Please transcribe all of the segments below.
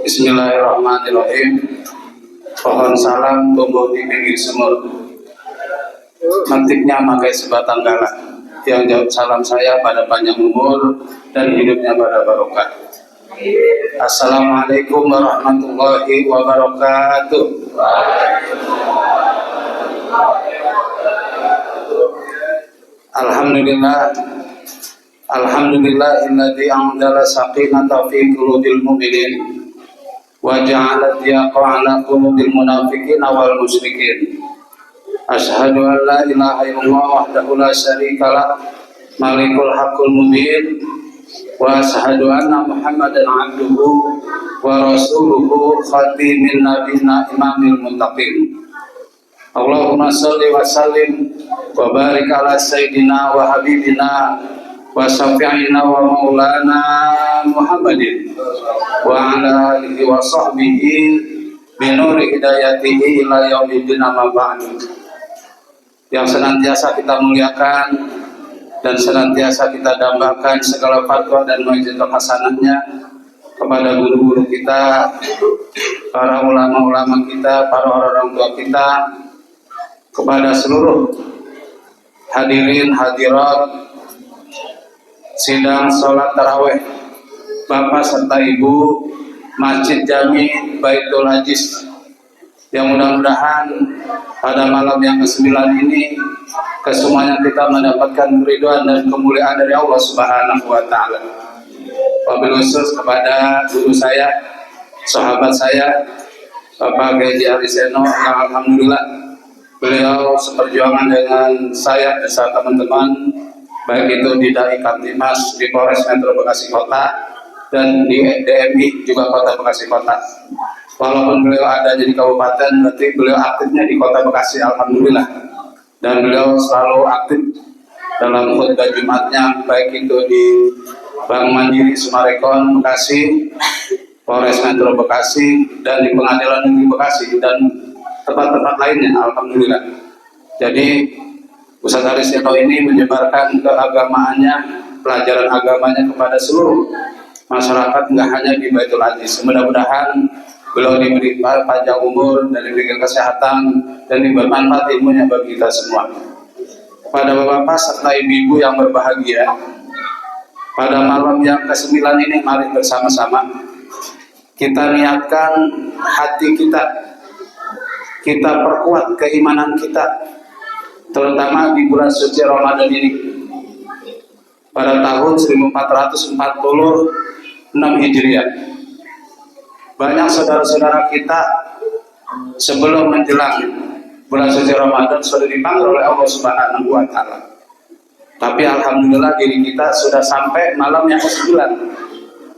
Bismillahirrahmanirrahim. Pohon salam tumbuh di pinggir sumur, mentiknya makai sebatang galak. Yang jawab salam saya pada panjang umur dan hidupnya pada barokah. Assalamualaikum warahmatullahi wabarakatuh. Alhamdulillahilladzi anzala sakinata fi qulubil mu'minin wa ja'ala diyaqa 'ala qulubil munafiqina wal musyrikin. Asyhadu an la ilaha illallah wahdahu la syarika lah, malikul haqqul mubin, wa asyhadu anna Muhammadan 'abduhu wa rasuluhu khatimin nabiyina imamil muttaqin. Allahumma shalli wa sallim wa barik ala sayyidina wa habibina wa syafi'ina wa maulana Muhammadin wa ala alihi wa sahbihi bi nuri hidayatihi ila yaumiddin, amma ba'du. Yang senantiasa kita muliakan dan senantiasa kita dambakan segala fatwa dan mau'izah hasanahnya kepada guru-guru kita, para ulama-ulama kita, para orang tua kita, kepada seluruh hadirin hadirat sidang sholat tarawih Bapak serta Ibu Masjid Jami Baitul Aziz, yang mudah-mudahan pada malam yang ke-9 ini kesemuanya kita mendapatkan keridhaan dan kemuliaan dari Allah Subhanahu wa taala. Wabil khusus kepada guru saya, sahabat saya, Bapak Gaji Ariseno, yang alhamdulillah beliau seperjuangan dengan saya beserta teman-teman, baik itu di Dai Kamtimas di Polres Metro Bekasi Kota dan di DMI juga Kota Bekasi Kota. Walaupun beliau ada di kabupaten, berarti beliau aktifnya di Kota Bekasi, alhamdulillah. Dan beliau selalu aktif dalam khutbah Jumatnya, baik itu di Bank Mandiri Sumarekon Bekasi, Polres Metro Bekasi, dan di Pengadilan Negeri Bekasi dan tempat-tempat lainnya, alhamdulillah. Jadi Ustaz Ariseno ini menyebarkan keagamaannya, pelajaran agamanya kepada seluruh masyarakat, nggak hanya di Baitul Aziz. Mudah-mudahan beliau diberi panjang umur dan diberikan kesehatan dan bermanfaat ilmunya bagi kita semua. Kepada bapak-bapak serta ibu-ibu yang berbahagia, pada malam yang ke-9 ini mari bersama-sama kita niatkan hati kita, kita perkuat keimanan kita, terutama di bulan suci Ramadan ini. Pada tahun 1446 Hijriah, banyak saudara-saudara kita sebelum menjelang bulan suci Ramadan sudah dipanggil oleh Allah Subhanahu wa taala. Tapi alhamdulillah diri kita sudah sampai malam yang ke-9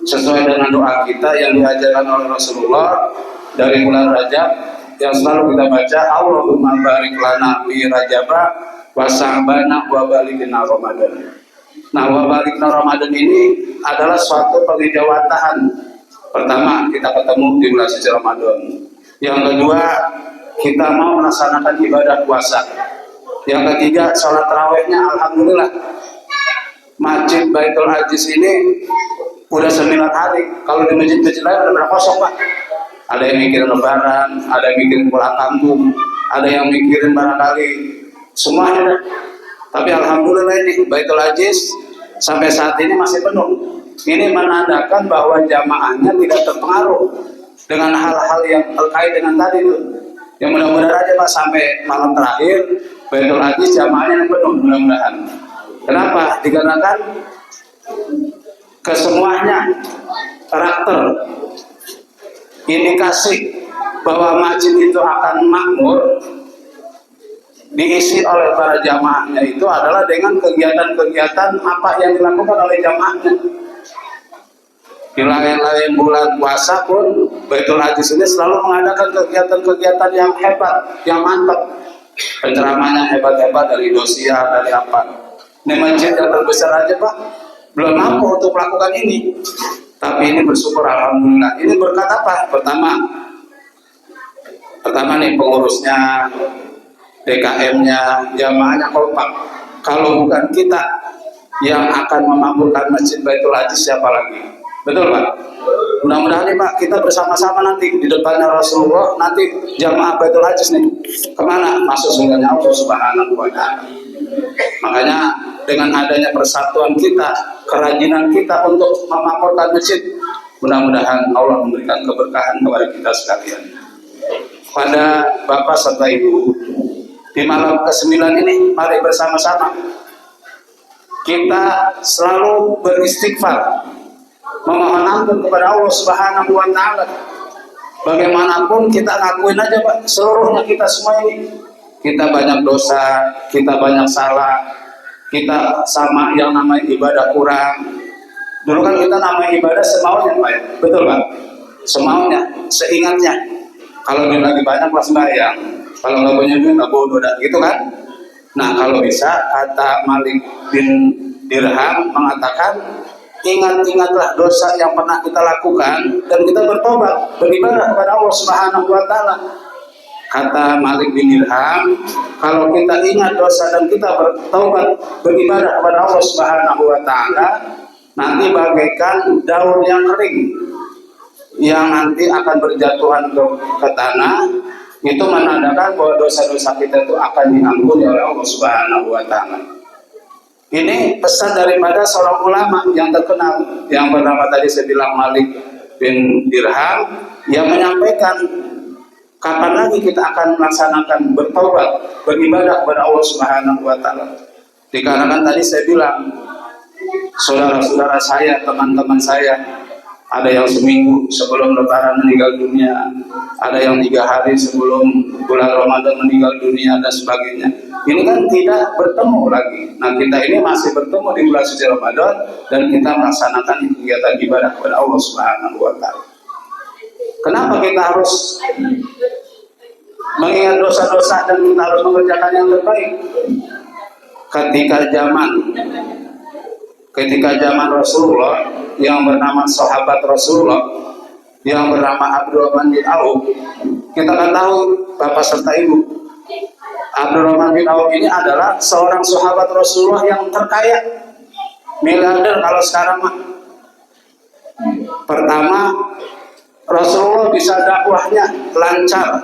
sesuai dengan doa kita yang diajarkan oleh Rasulullah dari bulan Rajab, yang selalu kita baca, Allahumma barik lana fi Rajaba wa Sa'bana wa balighna Ramadan. Nah, wa balighna Ramadan ini adalah suatu pengejawatahan. Pertama, kita ketemu di bulan suci Ramadan. Yang kedua, kita mau melaksanakan ibadah puasa. Yang ketiga, sholat tarawihnya alhamdulillah. Masjid Baitul Aziz ini udah 9 hari. Kalau di masjid-masjid lain udah kosong, Pak. Ada yang mikirin lebaran, ada yang mikirin pulang kampung, ada yang mikirin barangkali semuanya. Tapi alhamdulillah ini Baitul Aziz sampai saat ini masih penuh. Ini menandakan bahwa jamaahnya tidak terpengaruh dengan hal-hal yang terkait dengan tadi itu. Yang mudah-mudahan aja Pak sampai malam terakhir Baitul Aziz jamaahnya yang penuh, mudah-mudahan. Kenapa? Dikarenakan kesemuanya karakter indikasi bahwa masjid itu akan makmur diisi oleh para jamaahnya itu adalah dengan kegiatan-kegiatan apa yang dilakukan oleh jamaahnya. Di lain-lain bulan puasa pun Baitul Aziz ini selalu mengadakan kegiatan-kegiatan yang hebat, yang mantap. Penceramahnya hebat-hebat dari dosia, dari apa. Ini masjid yang terbesar aja Pak belum mampu untuk melakukan ini. Tapi ini bersyukur alhamdulillah. Ini berkat apa? Pertama nih pengurusnya, DKM-nya, jamaahnya kompak. Kalau bukan kita yang akan memakmurkan Masjid Baitul Aziz, siapa lagi? Betul Pak? Mudah-mudahan nih Pak, kita bersama-sama nanti di depannya Rasulullah, nanti jamaah Baitul Aziz nih kemana? Masuk surganya Allah Subhanahu wa Ta'ala. Makanya dengan adanya persatuan kita, kerajinan kita untuk memakmurkan masjid, mudah-mudahan Allah memberikan keberkahan kepada kita sekalian. Pada Bapak serta Ibu, di malam ke-9 ini, mari bersama-sama kita selalu beristighfar, memohon ampun kepada Allah Subhanahu wa Ta'ala. Bagaimanapun kita ngakuin aja Pak, seluruhnya kita semua ini, kita banyak dosa, kita banyak salah, kita sama yang namanya ibadah kurang. Dulu kan kita namanya ibadah semaunya Pak ya? Betul Pak? Semaunya, seingatnya. Kalau dia lagi banyak pas bayang, kalau nggak punya duit nggak bodoh dah, gitu kan? Nah kalau bisa, kata Malik bin Dirham mengatakan, ingat-ingatlah dosa yang pernah kita lakukan dan kita bertobat, beribadah kepada Allah Subhanahu wa Ta'ala. Kata Malik bin Dirham, kalau kita ingat dosa dan kita bertobat, beribadah kepada Allah Subhanahu wa Ta'ala, nanti bagaikan daun yang kering yang nanti akan berjatuhan ke tanah, itu menandakan bahwa dosa-dosa kita itu akan diampuni oleh Allah Subhanahu wa Ta'ala. Ini pesan daripada seorang ulama yang terkenal, yang bernama tadi saya bilang Malik bin Dirham, yang menyampaikan kapan lagi kita akan melaksanakan bertobat, beribadah kepada Allah Subhanahu wa Ta'ala. Dikarenakan tadi saya bilang, saudara-saudara saya, teman-teman saya, ada yang seminggu sebelum Lebaran meninggal dunia, ada yang 3 hari sebelum bulan Ramadan meninggal dunia, dan sebagainya. Ini kan tidak bertemu lagi. Nah kita ini masih bertemu di bulan suci Ramadan dan kita melaksanakan kegiatan ibadah kepada Allah Subhanahu wa Ta'ala. Kenapa kita harus mengingat dosa-dosa dan kita harus mengerjakan yang terbaik? Ketika zaman Rasulullah, yang bernama sahabat Rasulullah, yang bernama Abdurrahman bin Auf, kita kan tahu Bapak serta Ibu, Abdurrahman bin Auf ini adalah seorang sahabat Rasulullah yang terkaya, miliarder kalau sekarang mah. Pertama, Rasulullah bisa dakwahnya lancar,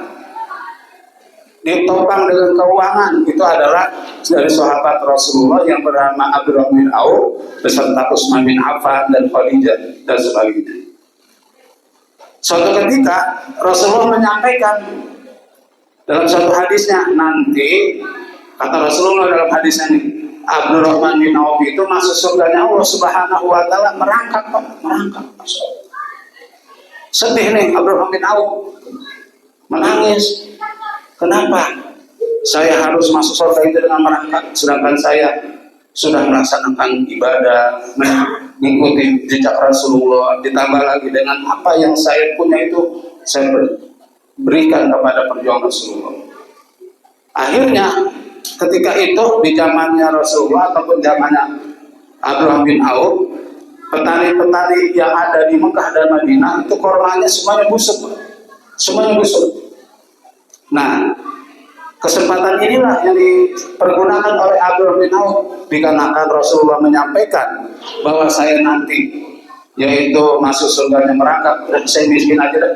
ditopang dengan keuangan, itu adalah dari sahabat Rasulullah yang bernama Abdurrahman bin Auf beserta Utsman bin Affan dan Khadijah dan sebagainya. Suatu ketika Rasulullah menyampaikan dalam satu hadisnya, nanti kata Rasulullah dalam hadisnya ini, Abdurrahman bin Auf itu masuk surganya Allah Subhanahu wa Ta'ala merangkak. Sedih nih Abdurrahman bin Auf, menangis. Kenapa saya harus masuk surga itu dengan merangkak, sedangkan saya sudah melaksanakan ibadah, mengikuti jejak Rasulullah, ditambah lagi dengan apa yang saya punya itu saya berikan kepada perjuangan Rasulullah. Akhirnya ketika itu di zamannya Rasulullah ataupun zamannya Abdurrahman bin Auf, petani-petani yang ada di Mekah dan Madinah itu kormanya semuanya busuk. Nah, kesempatan inilah yang dipergunakan oleh Abdurrahman bin Auf, dikarenakan Rasulullah menyampaikan bahwa saya nanti yaitu masuk surganya merangkak, dan saya miskin aja deh.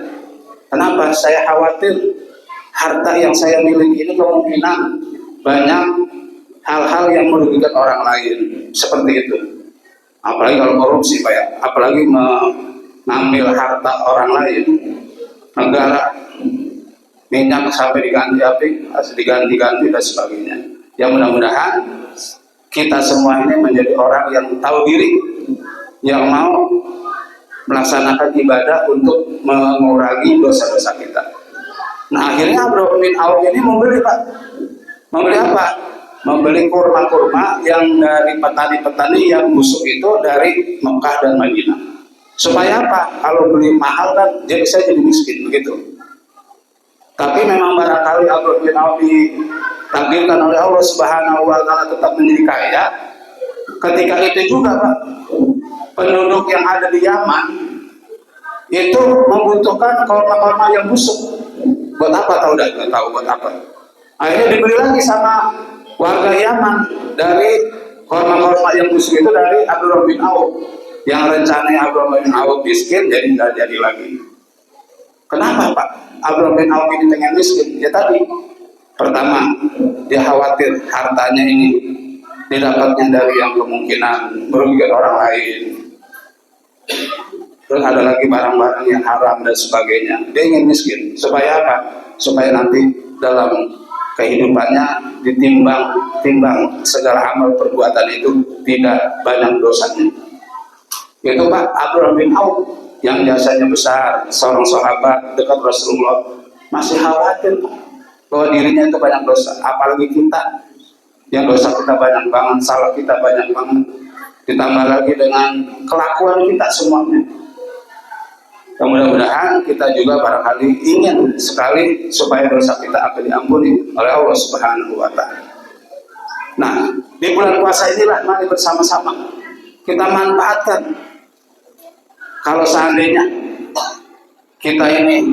Kenapa? Saya khawatir harta yang saya miliki ini kemungkinan banyak hal-hal yang merugikan orang lain, seperti itu. Apalagi kalau korupsi Pak ya, apalagi mengambil harta orang lain, negara, minyak sampai diganti diganti dan sebagainya. Ya mudah-mudahan kita semua ini menjadi orang yang tahu diri, yang mau melaksanakan ibadah untuk mengurangi dosa-dosa kita. Nah akhirnya Abdurrahman bin Auf ini membeli Pak. Membeli apa? Membeli kurma-kurma yang dari petani-petani yang busuk itu dari Mekah dan Madinah. Supaya apa? Kalau beli mahal kan jadi saya jadi miskin begitu. Tapi memang barangkali Abdurrahman bin Auf ditakdirkan oleh Allah Subhanahu wa Ta'ala tetap menjadi kaya. Ketika itu juga Pak, penduduk yang ada di Yaman itu membutuhkan korma-korma yang busuk. Buat apa tahu dah? Nggak tahu buat apa. Akhirnya dibeli lagi sama warga Yaman dari korma-korma yang busuk itu dari Abdurrahman bin Auf, yang rencananya Abdurrahman bin Auf miskin jadi nggak jadi lagi. Kenapa Pak Abdurrahman bin Auf ini pengen miskin? Ya tadi, pertama dia khawatir hartanya ini didapatnya dari yang kemungkinan merugikan orang lain. Terus ada lagi barang-barang yang haram dan sebagainya. Dia ingin miskin supaya apa? Supaya nanti dalam kehidupannya ditimbang segala amal perbuatan itu tidak banyak dosanya. Itu Pak Abdurrahman bin Auf yang jasanya besar, seorang sahabat dekat Rasulullah, masih khawatir bahwa dirinya itu banyak dosa. Apalagi kita yang dosa kita banyak banget, salah kita banyak banget, ditambah lagi dengan kelakuan kita semuanya. Mudah-mudahan kita juga barangkali ingin sekali supaya dosa kita akan diampuni oleh Allah Subhanahu wa Ta'ala. Nah, di bulan puasa inilah mari bersama-sama kita manfaatkan. Kalau seandainya kita ini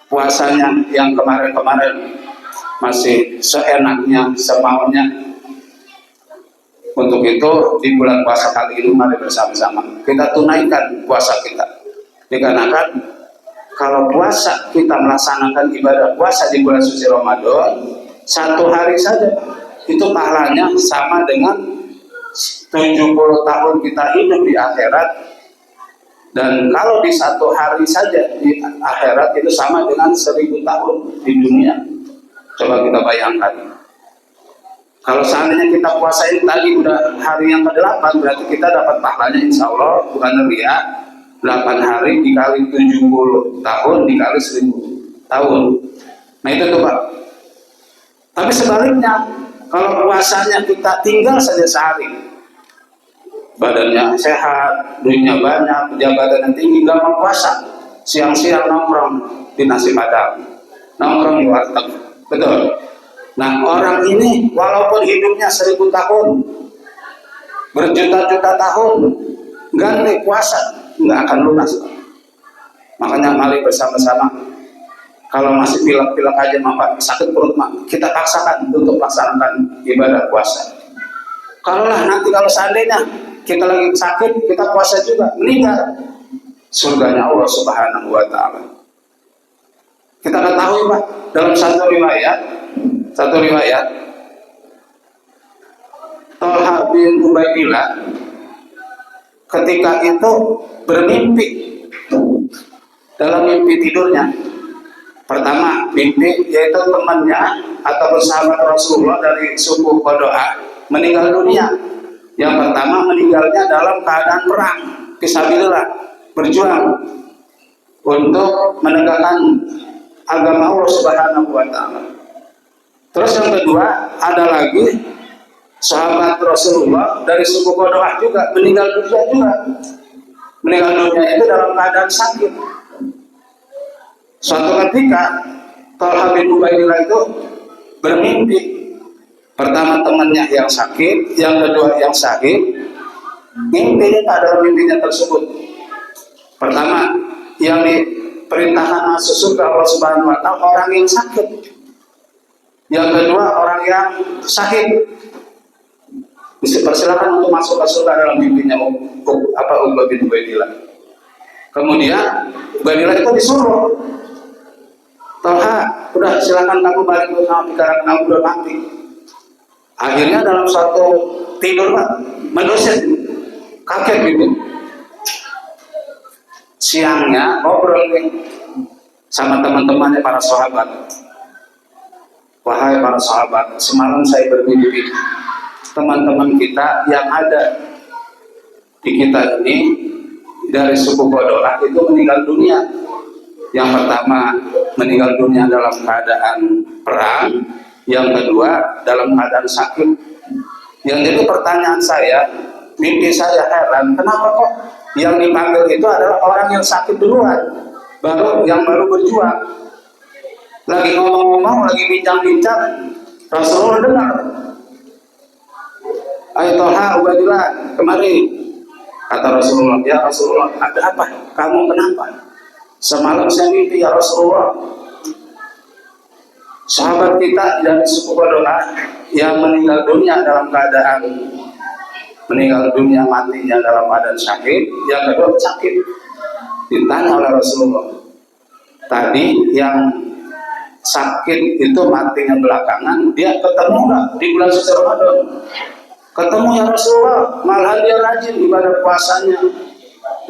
puasanya yang kemarin-kemarin masih seenaknya, semaunya, untuk itu di bulan puasa kali ini mari bersama-sama kita tunaikan puasa kita. Dikarenakan kalau puasa kita melaksanakan ibadah puasa di bulan suci Ramadan 1 hari saja itu pahalanya sama dengan 70 tahun kita hidup di akhirat. Dan kalau di 1 hari saja di akhirat itu sama dengan 1000 tahun di dunia. Coba kita bayangkan. Kalau seandainya kita puasa ini tadi udah hari yang ke-8, berarti kita dapat pahalanya insya Allah, bukan ria, 8 hari dikali 70 tahun dikali 1000 tahun. Nah itu tuh Pak. Tapi sebaliknya, kalau puasanya kita tinggal saja sehari, badannya sehat, duitnya banyak, jabatan tinggi, gak mau puasa, siang-siang nongkrong di nasi padang, nongkrong di warteg, betul. Nah orang ini walaupun hidupnya 1000 tahun, berjuta-juta tahun, ganti puasa nggak akan lunas. Makanya mari bersama-sama, kalau masih pilek-pilek aja Pak, sakit perut kita paksakan untuk melaksanakan ibadah puasa. Kalau seandainya kita lagi sakit, kita puasa juga, meninggal, surganya Allah Subhanahu wa Ta'ala. Kita ketahui Pak, dalam satu riwayat Thalha bin Ubaidillah ketika itu bermimpi, dalam mimpi tidurnya, pertama mimpi yaitu temannya atau sahabat Rasulullah dari suku Qado'ah meninggal dunia. Yang pertama meninggalnya dalam keadaan perang fisabilillah, berjuang untuk menegakkan agama Allah Subhanahu wa Ta'ala. Terus yang kedua ada lagi sahabat Rasulullah dari suku Qado'ah juga meninggal dunia juga. Meninggal dunia itu dalam keadaan sakit. Suatu ketika Thalha bin Ubaidillah itu bermimpi. Pertama temannya yang sakit, yang kedua yang sakit. Mimpinya adalah mimpinya tersebut. Pertama yang diperintahkan masuk surga Allah Subhanahu wa Ta'ala orang yang sakit. Yang kedua orang yang sakit dipersilakan untuk masuk ke surga dalam mimpinya Uqbah bin Ubaidillah. Kemudian Ubaidillah itu disuruh, Thalha, udah silakan kamu balik ke pikiran kamu udah mati. Akhirnya dalam suatu tidur Pak, mendoset, kaget gitu. Siangnya ngobrol sama teman-temannya para sahabat. Wahai para sahabat, semalam saya bermimpi teman-teman kita yang ada di kita ini dari suku Qado'ah itu meninggal dunia. Yang pertama meninggal dunia dalam keadaan perang, yang kedua dalam keadaan sakit. Yang jadi pertanyaan saya, mimpi saya heran, kenapa kok yang dipanggil itu adalah orang yang sakit duluan, baru berjuang. Lagi ngomong-ngomong, lagi bincang-bincang, Rasulullah dengar. Ayo Thalha, Ubaidillah, kemari. Kata Rasulullah, ya Rasulullah, ada apa? Kamu kenapa? Semalam saya mimpi ya Rasulullah. sahabat kita dari suku Qadoah yang meninggal dunia dalam keadaan matinya dalam keadaan sakit, yang kedua sakit. Ditanya oleh Rasulullah, tadi yang sakit itu matinya belakangan, dia ketemu nggak di bulan suci Ramadan? Ketemu ya Rasulullah, malah dia rajin ibadah puasanya,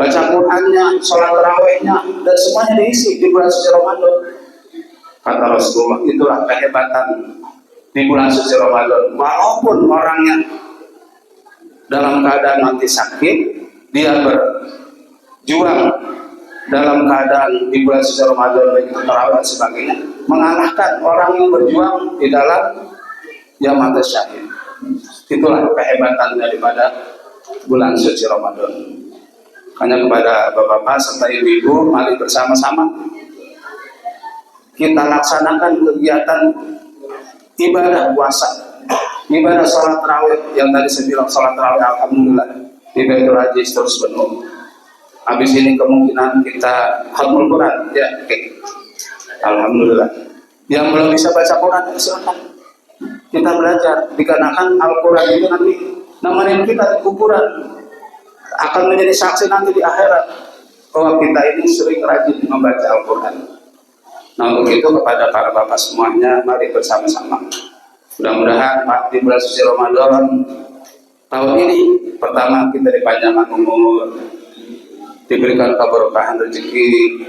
baca Qur'annya, sholat tarawihnya, dan semuanya diisi di bulan suci Ramadan. Kata Rasulullah, itulah kehebatan di bulan suci Ramadan. Walaupun orangnya dalam keadaan mati sakit, dia berjuang dalam keadaan di bulan suci Ramadan baik itu tarawih dan sebagainya, mengalahkan orang yang berjuang di dalam yang mati syahid. Itulah kehebatan daripada bulan suci Ramadan. Hanya kepada bapak-bapak serta ibu-ibu, mari bersama-sama kita laksanakan kegiatan ibadah puasa, ibadah sholat tarawih yang tadi saya bilang. Sholat tarawih alhamdulillah di Baitul Aziz terus penuh. Habis ini kemungkinan kita khatmul Quran, ya, oke. Alhamdulillah. Yang belum bisa baca Quran, silakan kita belajar. Dikarenakan Al-Quran itu nanti nemenin kita di kuburan, akan menjadi saksi nanti di akhirat bahwa kita ini sering rajin membaca Al-Quran. Nah, untuk itu kepada para bapak semuanya, mari bersama-sama. Mudah-mudahan Pak, di bulan suci Ramadan tahun ini pertama kita dipanjangkan umur, diberikan keberkahan rezeki,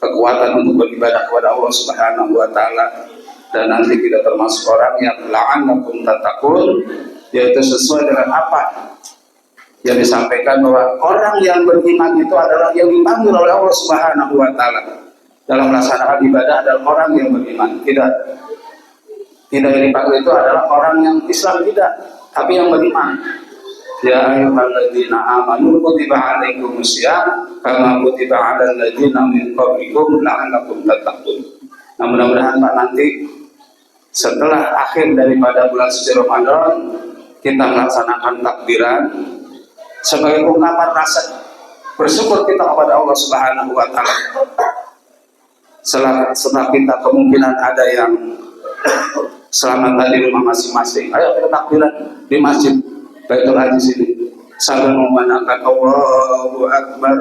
kekuatan untuk beribadah kepada Allah Subhanahu wa taala, dan nanti kita termasuk orang yang la'annakum tattaqun, yaitu sesuai dengan apa yang disampaikan bahwa orang yang beriman itu adalah yang dipanggil oleh Allah Subhanahu wa taala dalam melaksanakan ibadah adalah orang yang beriman. Tidak yang dipanggil itu adalah orang yang Islam, tidak, tapi yang beriman. Ya ayyuhalladzina amanu kutiba alaikumusiyam kama kutiba 'alal ladzina min qablikum la'allakum tattaqun. Nah, mudah-mudahan Pak, nanti setelah akhir daripada bulan suci Ramadan kita melaksanakan takbiran sebagai ungkapan rasa bersyukur kita kepada Allah Subhanahu wa taala. Setelah kita kemungkinan ada yang selamat di rumah masing-masing, ayo kita takbiran di masjid Baitul Aziz ini sambil memandangkan Allahu Akbar,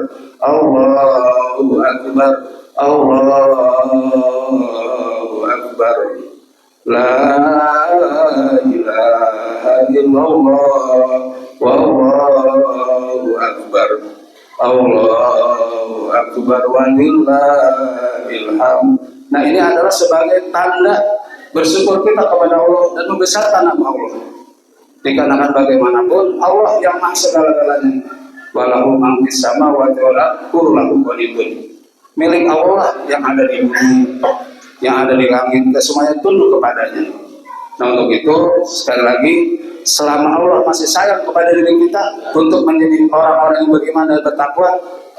Allahu Akbar, Allahu Akbar, la ilaha illallah, wallahu akbar, Allahu akbar, walillahil hamd. Nah, ini adalah sebagai tanda bersyukur kita kepada Allah dan membesarkan nama Allah. Dikarenakan bagaimanapun Allah yang maha segala-galanya. Walahu man fis samawati wal ardi kulluhu qanitun. Milik Allah yang ada di bumi, yang ada di langit, semuanya tunduk kepadanya. Nah, untuk itu sekali lagi, selama Allah masih sayang kepada diri kita untuk menjadi orang-orang yang beriman dan bertakwa,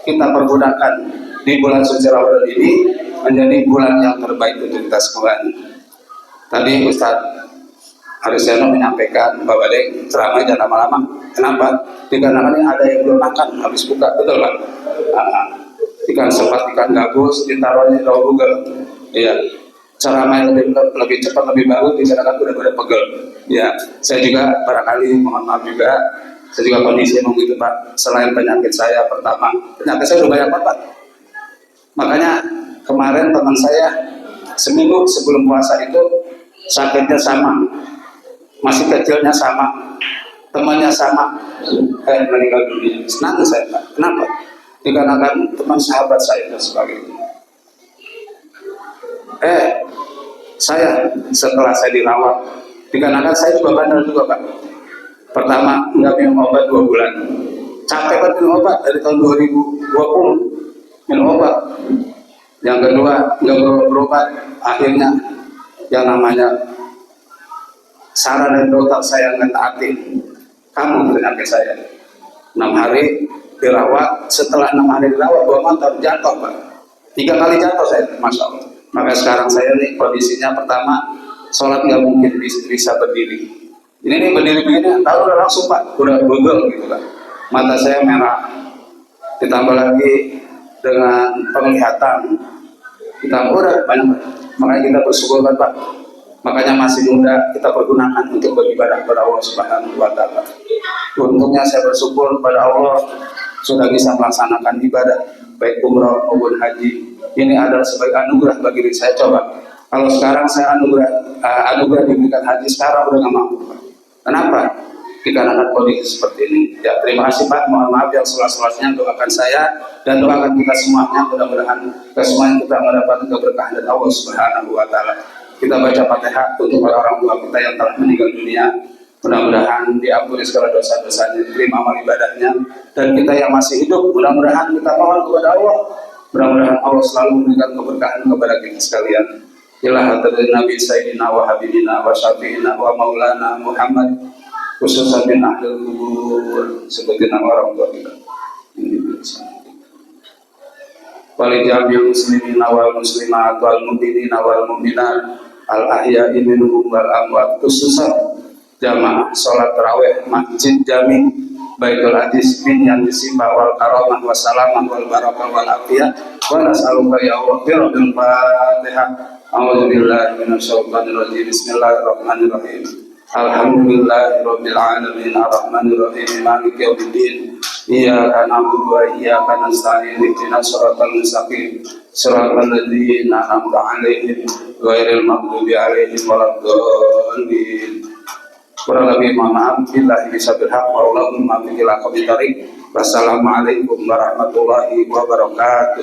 kita pergunakan di bulan suci Ramadan ini menjadi bulan yang terbaik untuk kita semuanya. Tadi Ustaz Hariseno menyampaikan bahwa ceramah jangan lama-lama. Kenapa? Dikarenakan ada yang belum makan habis buka, betul Pak? Ikan sepat, ikan gabus ditaruhnya di Google. Iya. Ceramah yang lebih cepat, lebih bagus dikarenakan udah pegel. Ya, saya juga barangkali mohon maaf juga, saya juga kondisi emang gitu Pak. Selain penyakit saya pertama, penyakit saya udah banyak Pak. Makanya kemarin teman saya seminggu sebelum puasa itu sakitnya sama, masih kecilnya sama, temannya sama, kayak meninggal dunia. Senang saya Pak. Kenapa? Dikarenakan teman sahabat saya dan sebagainya. Saya setelah saya dirawat, dikarenakan saya juga bandel juga Pak. Pertama nggak minum obat 2 bulan, capek banget minum obat dari tahun 2020 minum obat. Yang kedua nggak berobat, akhirnya yang namanya saran dari dokter saya ngetaati, kamu penyakit saya 6 hari dirawat. Setelah 6 hari dirawat, bawa motor jatuh Pak, 3 kali jatuh saya, Masya Allah. Maka sekarang saya nih kondisinya pertama sholat nggak mungkin bisa berdiri. Ini berdiri begini, tahu udah langsung Pak, udah bugel gitu Pak. Mata saya merah, ditambah lagi dengan penglihatan, ditambah udah banyak Makanya kita bersyukur kan Pak. Makanya masih muda kita pergunakan untuk beribadah kepada Allah Subhanahu wa taala. Untungnya saya bersyukur kepada Allah sudah bisa melaksanakan ibadah baik umrah maupun haji. Ini adalah sebagai anugerah bagi diri saya. Coba kalau sekarang saya anugerah diberikan haji sekarang udah nggak mampu. Kenapa? Dikarenakan kondisi seperti ini. Ya, terima kasih Pak. Mohon maaf yang seluas-luasnya, doakan saya dan doakan kita semuanya, mudah-mudahan kesemuanya kita mendapatkan keberkahan dari Allah Subhanahu wa taala. Kita baca Fatihah untuk orang tua kita yang telah meninggal dunia. Mudah-mudahan diampuni segala dosa-dosanya, diterima amal ibadahnya, dan kita yang masih hidup, mudah-mudahan kita mohon kepada Allah. Mudah-mudahan Allah selalu memberikan keberkahan kepada kita sekalian. Ila hadratin Nabi Sayyidina wa Habibina wa Syafi'ina wa Maulana Muhammad, khususan bin ahlul kubur, seperti nama orang tua kita. Wali jami'il muslimina wal muslimat wal mu'minina wal mu'minat al ahya'i minhum wal amwat, khususan jamaah sholat tarawih Masjid Jami Baitul Aziz bin yang disimba wal karamah wa salamah wal barakah wal afiyah wa nas'aluka ya Allah birrahil Fatihah. A'udzubillahi minasyaitonir rajim. Bismillahirrahmanirrahim. Alhamdulillahirabbil alamin arrahmanir rahim maliki yaumiddin. Iyyaka na'budu wa iyyaka nasta'in ihdinas siratal mustaqim siratal ladzina an'amta 'alaihim ghairil maghdubi 'alaihim waladdallin. Kurang lebih mohon maaf. Billahi bisabil haq wa Allahumma biqil aqabi tarik. Wassalamualaikum warahmatullahi wabarakatuh.